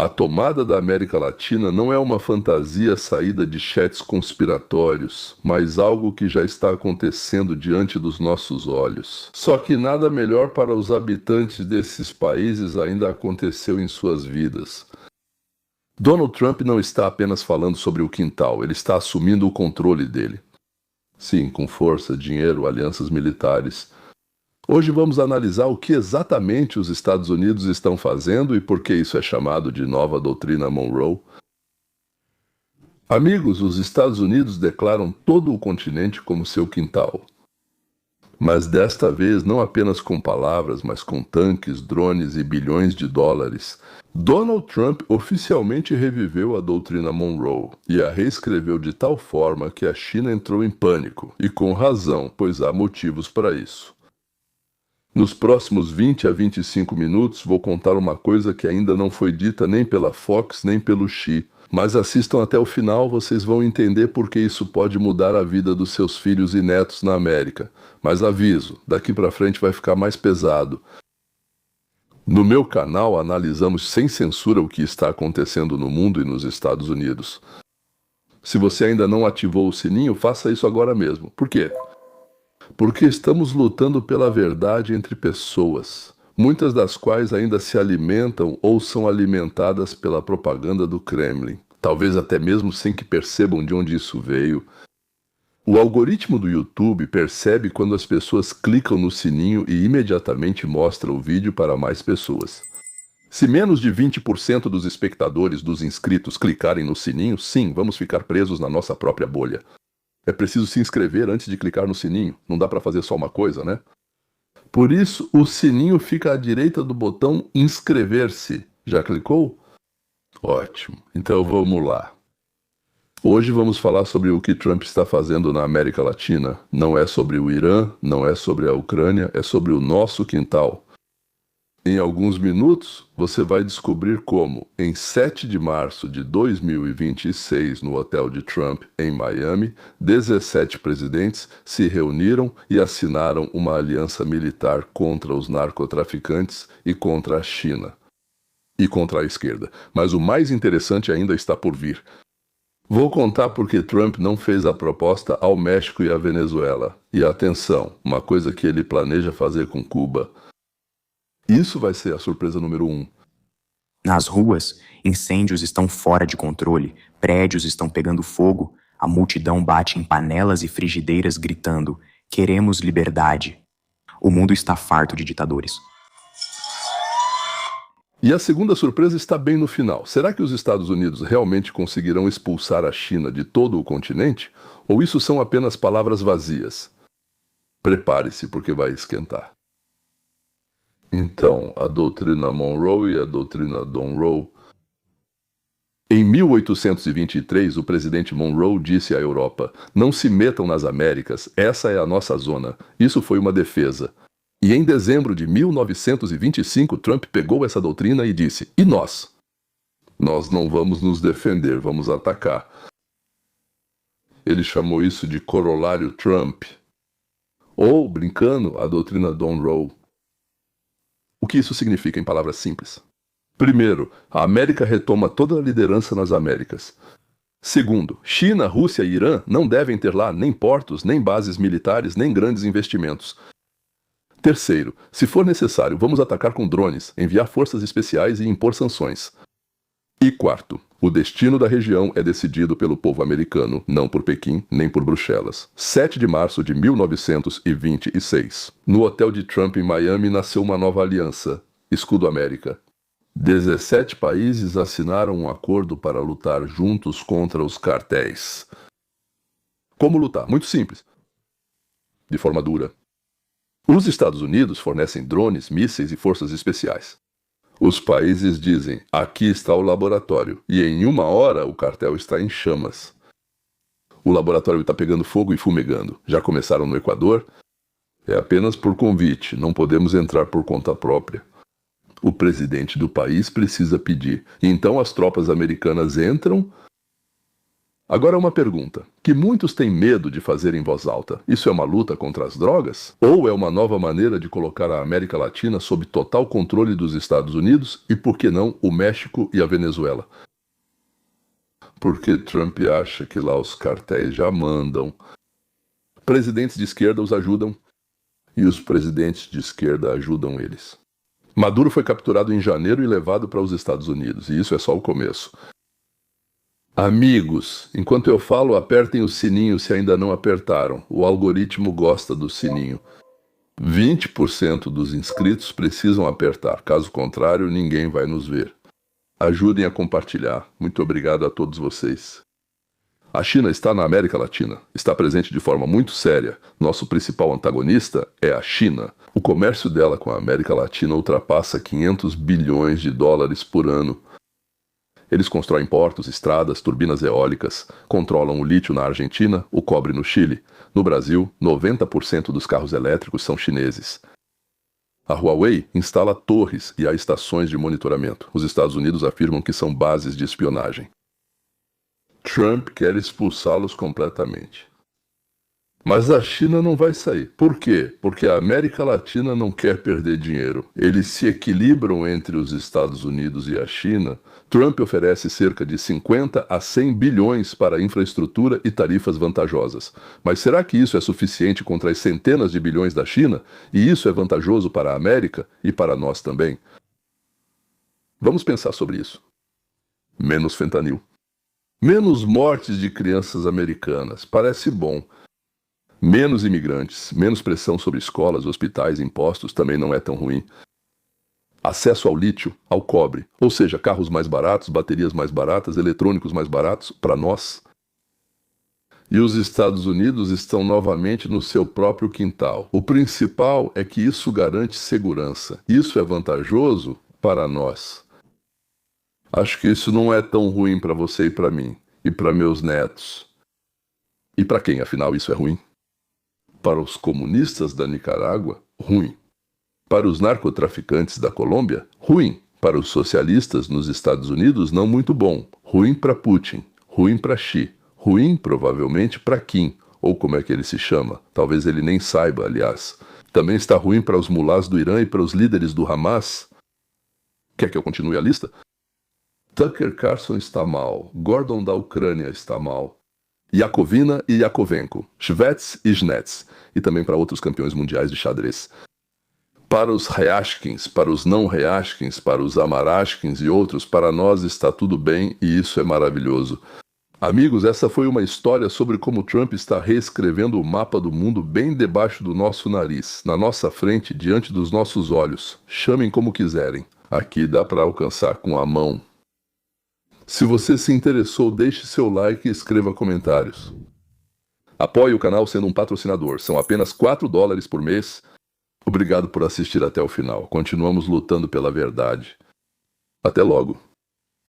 A tomada da América Latina não é uma fantasia saída de chats conspiratórios, mas algo que já está acontecendo diante dos nossos olhos. Só que nada melhor para os habitantes desses países ainda aconteceu em suas vidas. Donald Trump não está apenas falando sobre o quintal, ele está assumindo o controle dele. Sim, com força, dinheiro, alianças militares. Hoje vamos analisar o que exatamente os Estados Unidos estão fazendo e por que isso é chamado de nova doutrina Monroe. Amigos, os Estados Unidos declaram todo o continente como seu quintal. Mas desta vez não apenas com palavras, mas com tanques, drones e bilhões de dólares. Donald Trump oficialmente reviveu a doutrina Monroe e a reescreveu de tal forma que a China entrou em pânico, e com razão, pois há motivos para isso. Nos próximos 20 a 25 minutos vou contar uma coisa que ainda não foi dita nem pela Fox nem pelo Xi, mas assistam até o final, vocês vão entender por que isso pode mudar a vida dos seus filhos e netos na América. Mas aviso, daqui para frente vai ficar mais pesado. No meu canal analisamos sem censura o que está acontecendo no mundo e nos Estados Unidos. Se você ainda não ativou o sininho, faça isso agora mesmo. Por quê? Porque estamos lutando pela verdade entre pessoas, muitas das quais ainda se alimentam ou são alimentadas pela propaganda do Kremlin, talvez até mesmo sem que percebam de onde isso veio. O algoritmo do YouTube percebe quando as pessoas clicam no sininho e imediatamente mostra o vídeo para mais pessoas. Se menos de 20% dos espectadores dos inscritos clicarem no sininho, sim, vamos ficar presos na nossa própria bolha. É preciso se inscrever antes de clicar no sininho, não dá para fazer só uma coisa, né? Por isso, o sininho fica à direita do botão inscrever-se. Já clicou? Ótimo, então vamos lá. Hoje vamos falar sobre o que Trump está fazendo na América Latina. Não é sobre o Irã, não é sobre a Ucrânia, é sobre o nosso quintal. Em alguns minutos, você vai descobrir como, em 7 de março de 2026, no hotel de Trump, em Miami, 17 presidentes se reuniram e assinaram uma aliança militar contra os narcotraficantes e contra a China. E contra a esquerda. Mas o mais interessante ainda está por vir. Vou contar porque Trump não fez a proposta ao México e à Venezuela. E atenção, uma coisa que ele planeja fazer com Cuba. Isso vai ser a surpresa número 1. Nas ruas, incêndios estão fora de controle, prédios estão pegando fogo, a multidão bate em panelas e frigideiras gritando: "Queremos liberdade". O mundo está farto de ditadores. E a segunda surpresa está bem no final. Será que os Estados Unidos realmente conseguirão expulsar a China de todo o continente? Ou isso são apenas palavras vazias? Prepare-se, porque vai esquentar. Então, a doutrina Monroe e a doutrina Donroe. Em 1823, o presidente Monroe disse à Europa: "Não se metam nas Américas, essa é a nossa zona". Isso foi uma defesa. E em dezembro de 1925, Trump pegou essa doutrina e disse: "E nós? Nós não vamos nos defender, vamos atacar". Ele chamou isso de corolário Trump. Ou, brincando, a doutrina Donroe. O que isso significa em palavras simples? Primeiro, a América retoma toda a liderança nas Américas. Segundo, China, Rússia e Irã não devem ter lá nem portos, nem bases militares, nem grandes investimentos. Terceiro, se for necessário, vamos atacar com drones, enviar forças especiais e impor sanções. E quarto, o destino da região é decidido pelo povo americano, não por Pequim nem por Bruxelas. 7 de março de 1926. No hotel de Trump em Miami nasceu uma nova aliança, Escudo América. 17 países assinaram um acordo para lutar juntos contra os cartéis. Como lutar? Muito simples. De forma dura. Os Estados Unidos fornecem drones, mísseis e forças especiais. Os países dizem: "Aqui está o laboratório", e em 1 hora o cartel está em chamas. O laboratório está pegando fogo e fumegando. Já começaram no Equador? É apenas por convite, não podemos entrar por conta própria. O presidente do país precisa pedir. Então as tropas americanas entram Agora uma pergunta, que muitos têm medo de fazer em voz alta. Isso é uma luta contra as drogas? Ou é uma nova maneira de colocar a América Latina sob total controle dos Estados Unidos e, por que não, o México e a Venezuela? Porque Trump acha que lá os cartéis já mandam. Presidentes de esquerda os ajudam e os presidentes de esquerda ajudam eles. Maduro foi capturado em janeiro e levado para os Estados Unidos, e isso é só o começo. Amigos, enquanto eu falo, apertem o sininho se ainda não apertaram. O algoritmo gosta do sininho. 20% dos inscritos precisam apertar, caso contrário, ninguém vai nos ver. Ajudem a compartilhar. Muito obrigado a todos vocês. A China está na América Latina, está presente de forma muito séria. Nosso principal antagonista é a China. O comércio dela com a América Latina ultrapassa 500 bilhões de dólares por ano. Eles constroem portos, estradas, turbinas eólicas, controlam o lítio na Argentina, o cobre no Chile. No Brasil, 90% dos carros elétricos são chineses. A Huawei instala torres e há estações de monitoramento. Os Estados Unidos afirmam que são bases de espionagem. Trump quer expulsá-los completamente. Mas a China não vai sair. Por quê? Porque a América Latina não quer perder dinheiro. Eles se equilibram entre os Estados Unidos e a China. Trump oferece cerca de 50 a 100 bilhões para infraestrutura e tarifas vantajosas. Mas será que isso é suficiente contra as centenas de bilhões da China? E isso é vantajoso para a América e para nós também? Vamos pensar sobre isso. Menos fentanil. Menos mortes de crianças americanas. Parece bom. Menos imigrantes, menos pressão sobre escolas, hospitais, impostos, também não é tão ruim. Acesso ao lítio, ao cobre, ou seja, carros mais baratos, baterias mais baratas, eletrônicos mais baratos, para nós. E os Estados Unidos estão novamente no seu próprio quintal. O principal é que isso garante segurança. Isso é vantajoso para nós. Acho que isso não é tão ruim para você e para mim, e para meus netos. E para quem, afinal, isso é ruim? Para os comunistas da Nicarágua, ruim. Para os narcotraficantes da Colômbia, ruim. Para os socialistas nos Estados Unidos, não muito bom. Ruim para Putin, ruim para Xi, ruim provavelmente para Kim, ou como é que ele se chama, talvez ele nem saiba, aliás. Também está ruim para os mulás do Irã e para os líderes do Hamas. Quer que eu continue a lista? Tucker Carlson está mal, Gordon da Ucrânia está mal. Yakovina e Yakovenko, Shvets e Jnets, e também para outros campeões mundiais de xadrez. Para os Ryashkins, para os não Ryashkins, para os Amarashkins e outros, para nós está tudo bem e isso é maravilhoso. Amigos, essa foi uma história sobre como Trump está reescrevendo o mapa do mundo bem debaixo do nosso nariz, na nossa frente, diante dos nossos olhos. Chamem como quiserem. Aqui dá para alcançar com a mão. Se você se interessou, deixe seu like e escreva comentários. Apoie o canal sendo um patrocinador. São apenas $4 por mês. Obrigado por assistir até o final. Continuamos lutando pela verdade. Até logo.